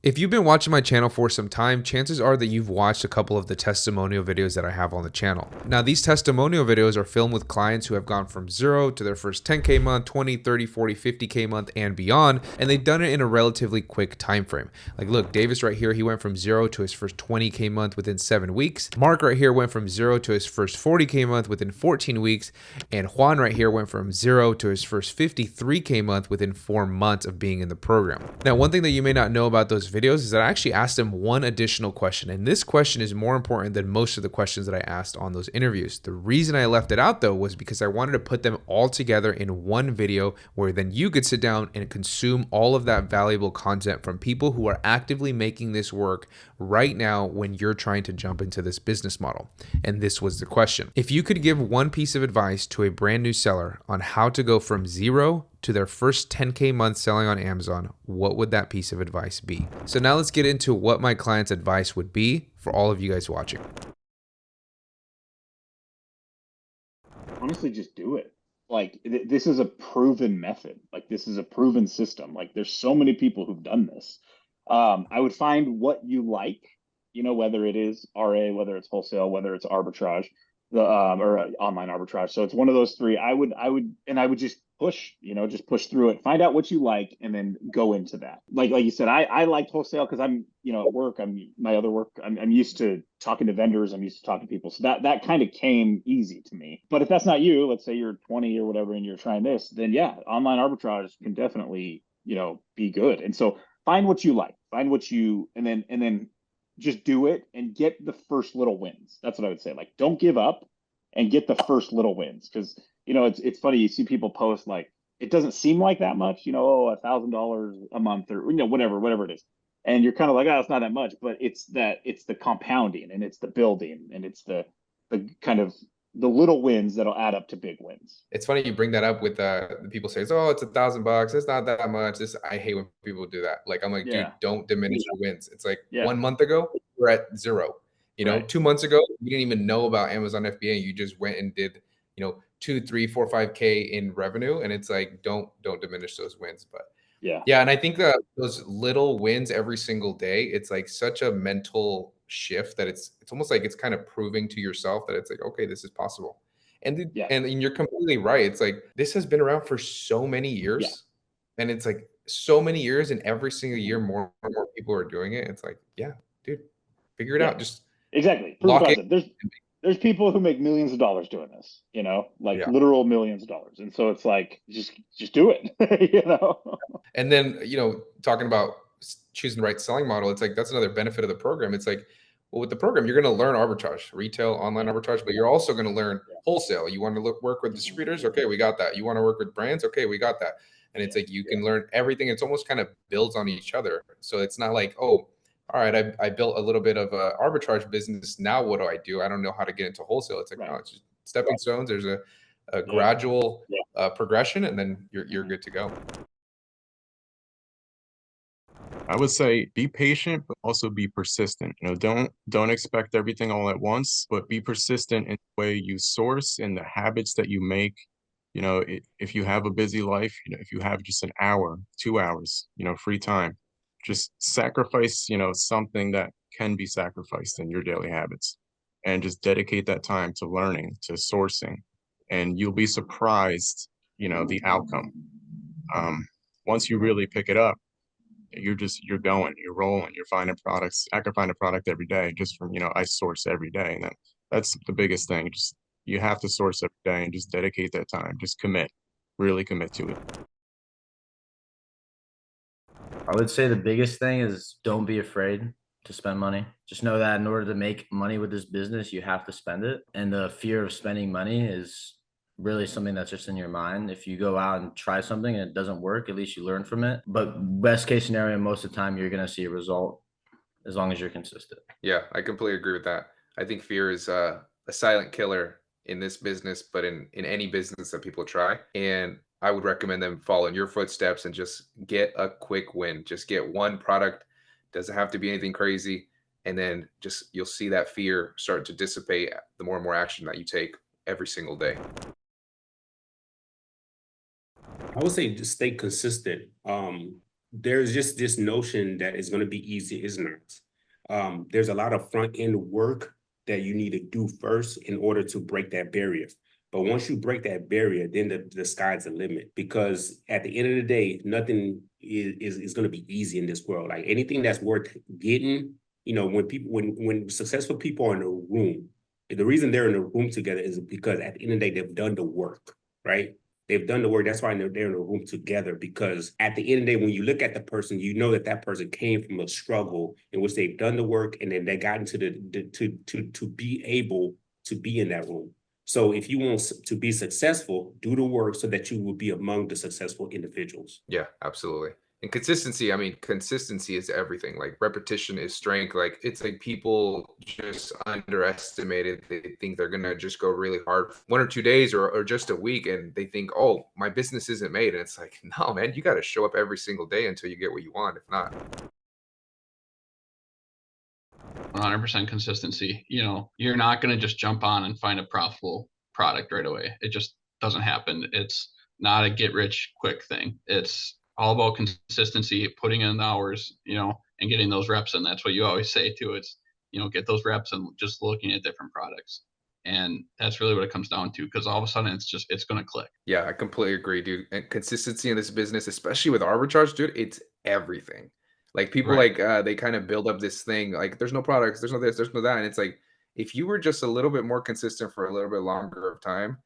If you've been watching my channel for some time, chances are that you've watched a couple of the testimonial videos that I have on the channel. Now, these testimonial videos are filmed with clients who have gone from 0 to their first 10K month, 20, 30, 40, 50K month and beyond, and they've done it in a relatively quick time frame. Like look, Davis right here, he went from 0 to his first 20K month within 7 weeks. Mark right here went from 0 to his first 40K month within 14 weeks, and Juan right here went from 0 to his first 53K month within 4 months of being in the program. Now, one thing that you may not know about those videos is that I actually asked them one additional question, and this question is more important than most of the questions that I asked on those interviews. The reason I left it out though was because I wanted to put them all together in one video where then you could sit down and consume all of that valuable content from people who are actively making this work right now when you're trying to jump into this business model. And this was the question: if you could give one piece of advice to a brand new seller on how to go from 0 to their first 10K month selling on Amazon, what would that piece of advice be? So now let's get into what my client's advice would be for all of you guys watching. Honestly, just do it. Like this is a proven method. Like this is a proven system. Like there's so many people who've done this. I would find what you like, whether it is RA, whether it's wholesale, whether it's arbitrage, the or online arbitrage. So it's one of those three. I would just push, just push through it. Find out what you like, and then go into that. Like you said, I liked wholesale because I'm, at work. My other work. I'm used to talking to vendors. I'm used to talking to people. So that kind of came easy to me. But if that's not you, let's say you're 20 or whatever, and you're trying this, then yeah, online arbitrage can definitely, be good. And so find what you like, find what you, and then just do it and get the first little wins. That's what I would say. Like, don't give up and get the first little wins. Cause it's funny. You see people post like, it doesn't seem like that much, oh, $1,000 a month or, whatever it is. And you're kind of like, oh, it's not that much, but it's the compounding and it's the building and it's the kind of the little wins that'll add up to big wins. It's funny you bring that up with the people say, "Oh, it's $1,000. It's not that much." I hate when people do that. Like I'm like, dude, Yeah. don't diminish your wins. It's like Yeah. 1 month ago we're at 0. Right. 2 months ago you didn't even know about Amazon FBA. You just went and did 2, 3, 4, 5K in revenue, and it's like don't diminish those wins. But Yeah. yeah, and I think that those little wins every single day, it's like such a mental shift that it's almost like it's kind of proving to yourself that it's like, okay, this is possible. Yeah. And you're completely right. It's like this has been around for so many Yeah. years. And it's like so many years, and every single year more and more people are doing it. It's like, yeah, dude, figure it Yeah. out. Just Exactly. Proof of lock in. concept. There's people who make millions of dollars doing this, like Yeah. literal millions of dollars. And so it's like just do it, And then, talking about choosing the right selling model, it's like that's another benefit of the program. It's like, well, with the program, you're going to learn arbitrage, retail, online Yeah. arbitrage, but you're also going to learn Yeah. wholesale. You want to work with Mhm. distributors? Okay, we got that. You want to work with brands? Okay, we got that. And it's Yeah. like you can learn everything. It's almost kind of builds on each other. So it's not like, oh, all right, I built a little bit of a arbitrage business. Now what do I do? I don't know how to get into wholesale. It's like, no, Right. it's just stepping stones. There's a Yeah. gradual progression, and then you're Mhm. good to go. I would say be patient, but also be persistent. Don't expect everything all at once, but be persistent in the way you source and the habits that you make. If you have a busy life, if you have just an hour, 2 hours, free time, just sacrifice, something that can be sacrificed in your daily habits, and just dedicate that time to learning, to sourcing, and you'll be surprised, the outcome. Once you really pick it up, you're going, you're rolling, you're finding products. I can find a product every day just from, I source every day. And that's the biggest thing. Just you have to source every day and just dedicate that time. Just commit, really commit to it. I would say the biggest thing is don't be afraid to spend money. Just know that in order to make money with this business, you have to spend it. And the fear of spending money is really something that's just in your mind. If you go out and try something and it doesn't work, at least you learn from it. But best case scenario, most of the time, you're going to see a result as long as you're consistent. Yeah, I completely agree with that. I think fear is a silent killer in this business, but in any business that people try. And I would recommend them follow in your footsteps and just get a quick win. Just get one product. Doesn't have to be anything crazy. And then just you'll see that fear start to dissipate the more and more action that you take every single day. I would say just stay consistent. there's just this notion that it's going to be easy. It's not. There's a lot of front end work that you need to do first in order to break that barrier. But once you break that barrier, then the sky's the limit. Because at the end of the day, nothing is going to be easy in this world. Like anything that's worth getting, you know, when successful people are in a room, the reason they're in a room together is because at the end of the day, they've done the work, right? They've done the work. That's why they're in a room together, because at the end of the day, when you look at the person, you know that that person came from a struggle in which they've done the work, and then they got into to be able to be in that room. So if you want to be successful, do the work so that you will be among the successful individuals. Yeah, absolutely. And consistency, I mean, consistency is everything. Like repetition is strength. Like it's like people just underestimate it. They think they're gonna just go really hard 1 or 2 days or just a week, and they think, oh, my business isn't made. And it's like, no, man, you got to show up every single day until you get what you want. If not, 100% consistency. You know, you're not going to just jump on and find a profitable product right away. It just doesn't happen. It's not a get rich quick thing. It's all about consistency, putting in the hours, you know, and getting those reps. And that's what you always say too. It's, you know, get those reps and just looking at different products. And that's really what it comes down to, because all of a sudden it's going to click. yeah, I completely agree, dude. And consistency in this business, especially with arbitrage, dude, it's everything. Like people Right. like they kind of build up this thing like there's no products, there's no this, there's no that, and it's like if you were just a little bit more consistent for a little bit longer of time,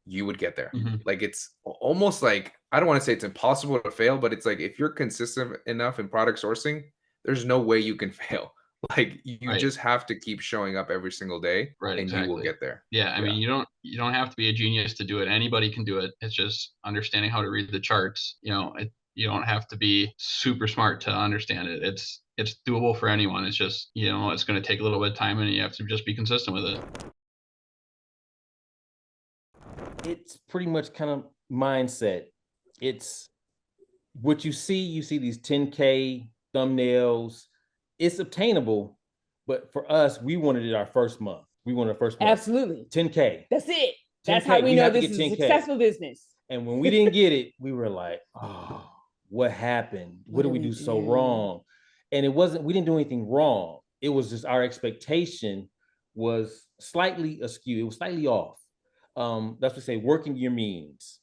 you would get there. Mm-hmm. Like it's almost like I don't want to say it's impossible to fail, but it's like if you're consistent enough in product sourcing, there's no way you can fail. Like you Right. just have to keep showing up every single day, Right, and you will exactly. get there. Yeah, I mean, you don't have to be a genius to do it. Anybody can do it. It's just understanding how to read the charts. You know, you don't have to be super smart to understand it. It's doable for anyone. It's just, you know, it's going to take a little bit of time, and you have to just be consistent with it. It's pretty much kind of mindset. It's what you see these 10K thumbnails. It's obtainable, but for us, we wanted it our first month. We wanted our first month. Absolutely. 10K. That's it. 10K. That's how we know have to this get is a 10K. successful business. And when we didn't get it, we were like, oh, what happened? What did we do so wrong? And it wasn't, we didn't do anything wrong. It was just our expectation was slightly askew. It was slightly off. That's what we say, working your means.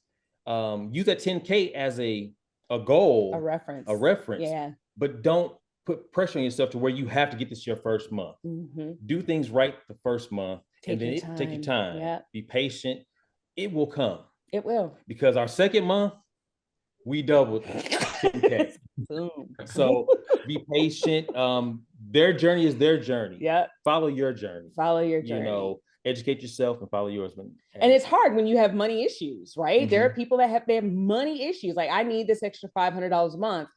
Use that 10K as a goal, A reference. Yeah. But don't put pressure on yourself to where you have to get this your first month. Mm-hmm. Do things right the first month. Take and your then take your time. Yeah. Be patient. It will come. It will. Because our second month, we doubled 10K. So be patient. Their journey is their journey. Yeah. Follow your journey. Follow your journey. You know, educate yourself and follow yours. And it's hard when you have money issues, right? Mm-hmm. There are people that have money issues. Like, I need this extra $500 a month.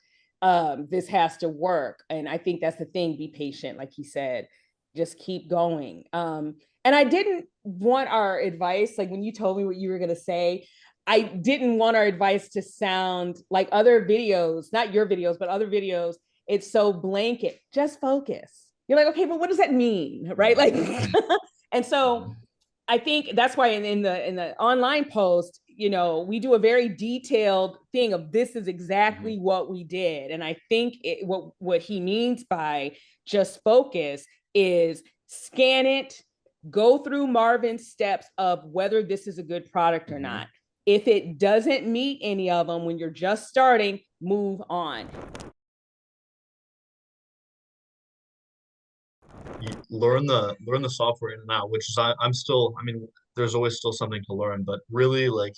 This has to work. And I think that's the thing. Be patient, like he said. Just keep going. And I didn't want our advice, like when you told me what you were going to say, I didn't want our advice to sound like other videos, not your videos, but other videos. It's so blanket. Just focus. You're like, okay, but what does that mean? Right? Like, and so I think that's why in the online post, you know, we do a very detailed thing of this is exactly what we did. And I think what he means by just focus is scan it, go through Marvin's steps of whether this is a good product or not. If it doesn't meet any of them when you're just starting, move on. You learn the software in and out, which is I'm still, I mean, there's always still something to learn, but really like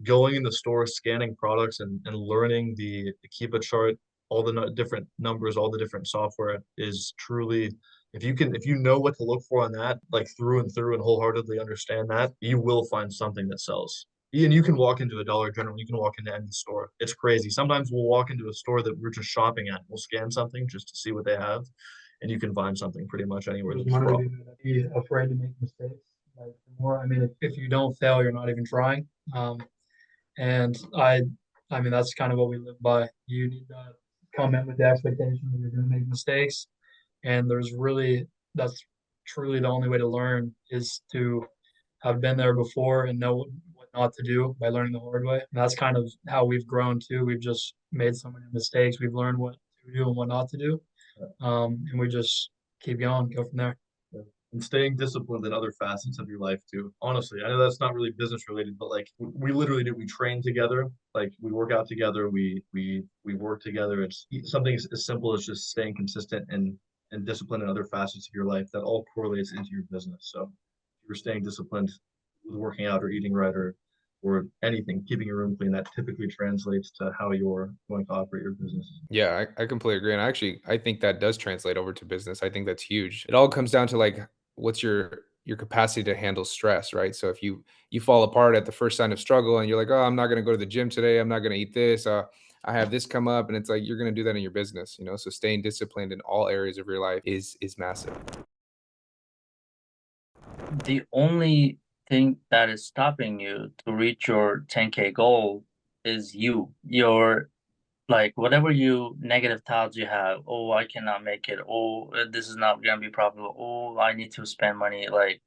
going in the store, scanning products and learning the Keepa chart, all the different numbers, all the different software is truly, if you know what to look for on that, like through and through and wholeheartedly understand that, you will find something that sells. And you can walk into a Dollar General, you can walk into any store. It's crazy. Sometimes we'll walk into a store that we're just shopping at. We'll scan something just to see what they have, and you can find something pretty much anywhere. Be afraid to make mistakes. Like the more, I mean, if you don't fail, you're not even trying. And I mean, that's kind of what we live by. You need to come in with the expectation that you're going to make mistakes, and that's truly the only way to learn is to have been there before and know what not to do by learning the hard way. And that's kind of how we've grown too. We've just made so many mistakes. We've learned what to do and what not to do. And we just keep going, go from there. And staying disciplined in other facets of your life too. Honestly, I know that's not really business related, but like we literally do. We train together, like we work out together. We work together. It's something as simple as just staying consistent and disciplined in other facets of your life that all correlates into your business. So if you're staying disciplined with working out or eating right or anything, keeping your room clean, that typically translates to how you're going to operate your business. Yeah, I completely agree. And I think that does translate over to business. I think that's huge. It all comes down to like, what's your capacity to handle stress, right? So if you fall apart at the first sign of struggle and you're like, oh, I'm not going to go to the gym today. I'm not going to eat this. I have this come up, and it's like you're going to do that in your business, you know. So staying disciplined in all areas of your life is massive. The only thing that is stopping you to reach your 10K goal is your like whatever you negative thoughts you have. Oh, I cannot make it. Oh, this is not gonna be profitable. Oh, I need to spend money. Like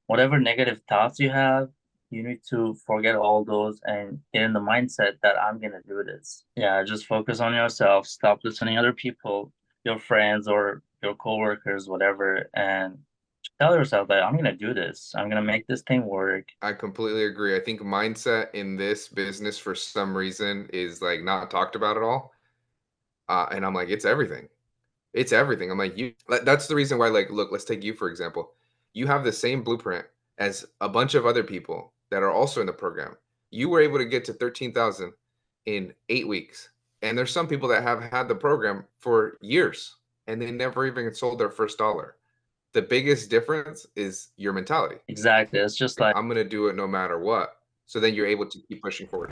whatever negative thoughts you have, you need to forget all those and get in the mindset that I'm gonna do this. Yeah, just focus on yourself. Stop listening to other people, your friends or your coworkers, whatever, and tell yourself that I'm gonna do this. I'm gonna make this thing work. I completely agree. I think mindset in this business for some reason is like not talked about at all. And I'm like, it's everything. It's everything. I'm like, that's the reason why, like, look, let's take you, for example. You have the same blueprint as a bunch of other people that are also in the program. You were able to get to 13,000 in 8 weeks. And there's some people that have had the program for years and they never even sold their first dollar. The biggest difference is your mentality. Exactly. It's just like I'm going to do it no matter what. So then you're able to keep pushing forward.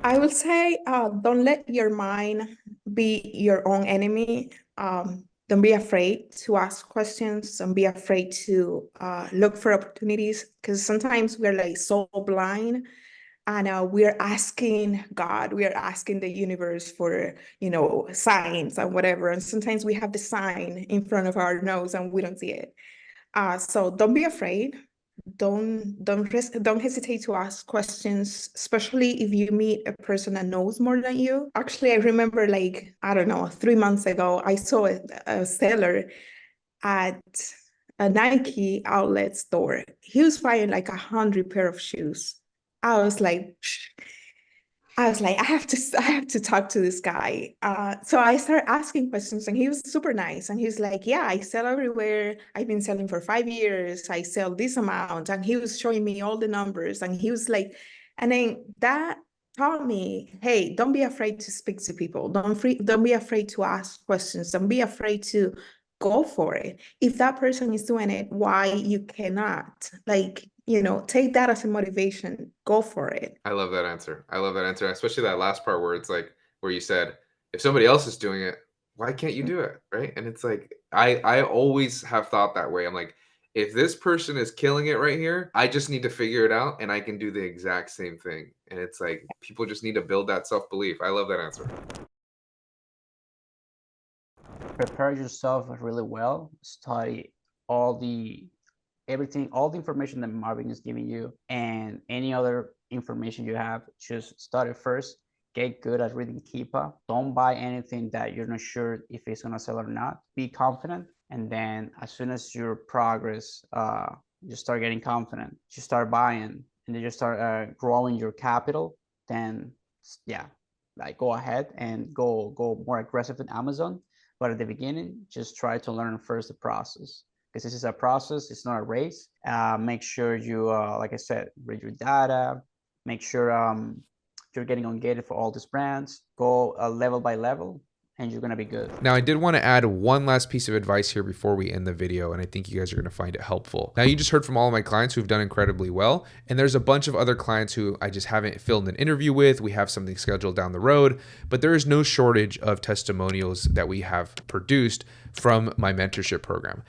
I would say don't let your mind be your own enemy. Don't be afraid to ask questions. Don't be afraid to look for opportunities, because sometimes we're like so blind, and we're asking God, we are asking the universe for, signs and whatever. And sometimes we have the sign in front of our nose and we don't see it. So don't be afraid. Don't hesitate to ask questions, especially if you meet a person that knows more than you. Actually, I remember, like, I don't know, 3 months ago, I saw a seller at a Nike outlet store. He was buying like 100 pair of shoes. I was like, I have to talk to this guy. So I started asking questions, and he was super nice. And he's like, yeah, I sell everywhere. I've been selling for 5 years. I sell this amount. And he was showing me all the numbers. And he was like, and then that taught me, hey, don't be afraid to speak to people. Don't be afraid to ask questions. Don't be afraid to go for it. If that person is doing it, why you cannot? Like, take that as a motivation. Go for it. I love that answer. I love that answer, especially that last part where it's like, where you said, if somebody else is doing it, why can't you do it? Right. And it's like, I always have thought that way. I'm like, if this person is killing it right here, I just need to figure it out and I can do the exact same thing. And it's like, people just need to build that self-belief. I love that answer. Prepare yourself really well. Study all the information that Marvin is giving you, and any other information you have. Just study first. Get good at reading Keepa. Don't buy anything that you're not sure if it's gonna sell or not. Be confident, and then as soon as your progress, you start getting confident, you start buying, and then you start growing your capital. Then yeah, like go ahead and go more aggressive in Amazon. But at the beginning, just try to learn first the process, because this is a process. It's not a race. Make sure you, like I said, read your data. Make sure you're getting engaged for all these brands. Go level by level, and you're going to be good. Now, I did want to add one last piece of advice here before we end the video, and I think you guys are going to find it helpful. Now, you just heard from all of my clients who've done incredibly well, and there's a bunch of other clients who I just haven't filmed an interview with. We have something scheduled down the road, but there is no shortage of testimonials that we have produced from my mentorship program.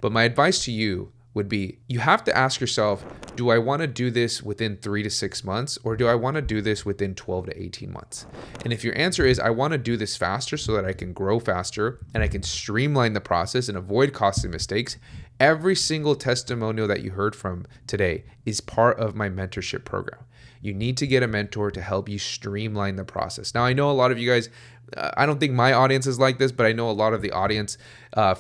But my advice to you would be, you have to ask yourself, do I want to do this within 3 to 6 months, or do I want to do this within 12 to 18 months? And if your answer is, I want to do this faster so that I can grow faster and I can streamline the process and avoid costly mistakes, every single testimonial that you heard from today is part of my mentorship program. You need to get a mentor to help you streamline the process. Now, I know a lot of you guys, I don't think my audience is like this, but I know a lot of the audience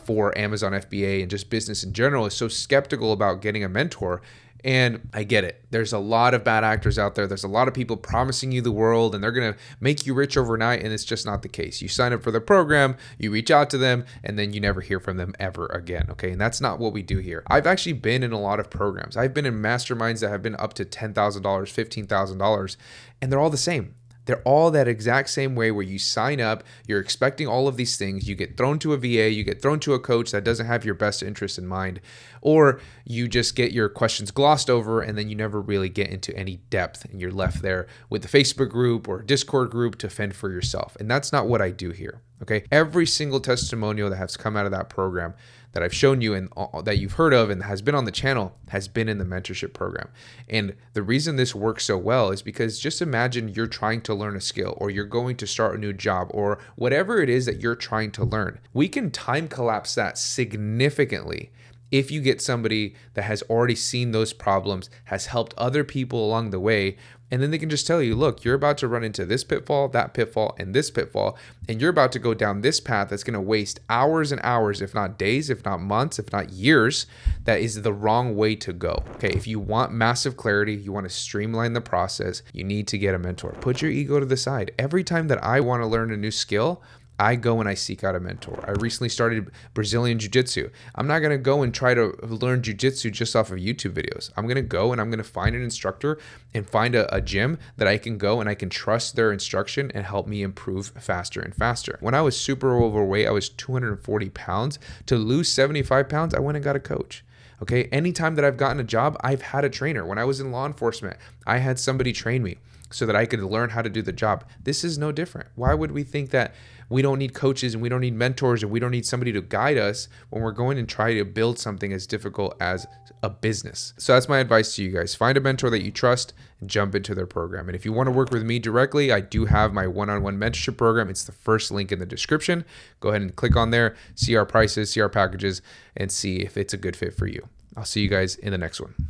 for Amazon FBA and just business in general is so skeptical about getting a mentor. And I get it. There's a lot of bad actors out there. There's a lot of people promising you the world and they're going to make you rich overnight. And it's just not the case. You sign up for the program, you reach out to them, and then you never hear from them ever again. Okay. And that's not what we do here. I've actually been in a lot of programs. I've been in masterminds that have been up to $10,000, $15,000, and they're all the same. They're all that exact same way where you sign up, you're expecting all of these things, you get thrown to a VA, you get thrown to a coach that doesn't have your best interest in mind, or you just get your questions glossed over and then you never really get into any depth and you're left there with the Facebook group or Discord group to fend for yourself. And that's not what I do here. Okay. Every single testimonial that has come out of that program that I've shown you and that you've heard of and has been on the channel has been in the mentorship program. And the reason this works so well is because just imagine you're trying to learn a skill or you're going to start a new job or whatever it is that you're trying to learn. We can time collapse that significantly if you get somebody that has already seen those problems, has helped other people along the way, and then they can just tell you, look, you're about to run into this pitfall, that pitfall, and this pitfall, and you're about to go down this path that's going to waste hours and hours, if not days, if not months, if not years. That is the wrong way to go. Okay, if you want massive clarity, you want to streamline the process, you need to get a mentor. Put your ego to the side. Every time that I want to learn a new skill, I go and I seek out a mentor. I recently started Brazilian Jiu-Jitsu. I'm not going to go and try to learn Jiu-Jitsu just off of YouTube videos. I'm going to go and I'm going to find an instructor and find a gym that I can go and I can trust their instruction and help me improve faster and faster. When I was super overweight, I was 240 pounds. To lose 75 pounds, I went and got a coach. Okay. Anytime that I've gotten a job, I've had a trainer. When I was in law enforcement, I had somebody train me so that I could learn how to do the job. This is no different. Why would we think that we don't need coaches and we don't need mentors and we don't need somebody to guide us when we're going and try to build something as difficult as a business? So that's my advice to you guys. Find a mentor that you trust and jump into their program. And if you want to work with me directly, I do have my one-on-one mentorship program. It's the first link in the description. Go ahead and click on there, see our prices, see our packages, and see if it's a good fit for you. I'll see you guys in the next one.